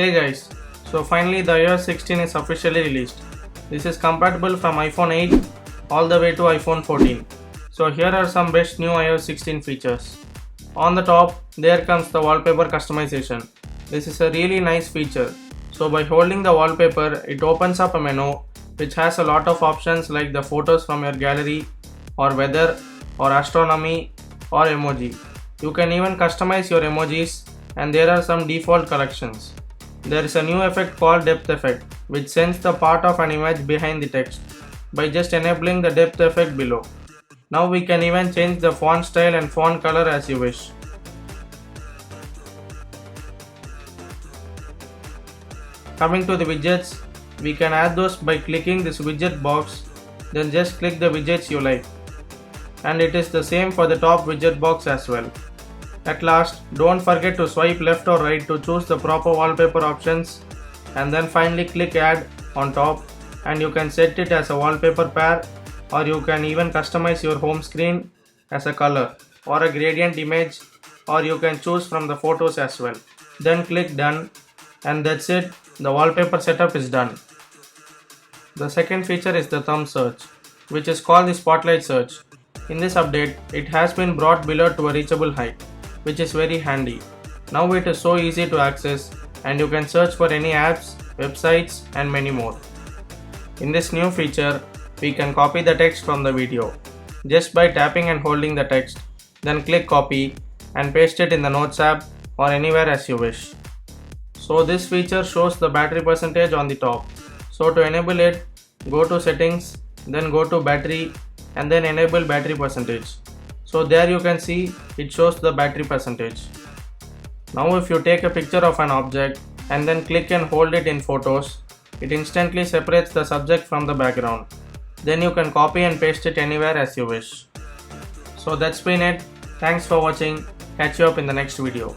Hey guys, so finally the iOS 16 is officially released. This is compatible from iPhone 8 all the way to iPhone 14. So here are some best new iOS 16 features. On the top, there comes the wallpaper customization. This is a really nice feature. So by holding the wallpaper, it opens up a menu which has a lot of options like the photos from your gallery or weather or astronomy or emoji. You can even customize your emojis and there are some default collections. There is a new effect called depth effect which sends the part of an image behind the text by just enabling the depth effect below. Now we can even change the font style and font color as you wish. Coming to the widgets, we can add those by clicking this widget box, then just click the widgets you like. And it is the same for the top widget box as well. At last, don't forget to swipe left or right to choose the proper wallpaper options and then finally click add on top and you can set it as a wallpaper pair or you can even customize your home screen as a color or a gradient image or you can choose from the photos as well. Then click done and that's it, the wallpaper setup is done. The second feature is the thumb search, which is called the spotlight search. In this update, it has been brought below to a reachable height, which is very handy. Now it is so easy to access and you can search for any apps, websites and many more. In this new feature, we can copy the text from the video just by tapping and holding the text, then click copy and paste it in the Notes app or anywhere as you wish. So this feature shows the battery percentage on the top. So to enable it, go to settings, then go to battery and then enable battery percentage. So there you can see it shows the battery percentage. Now if you take a picture of an object and then click and hold it in photos, it instantly separates the subject from the background. Then you can copy and paste it anywhere as you wish. So that's been it. Thanks for watching. Catch you up in the next video.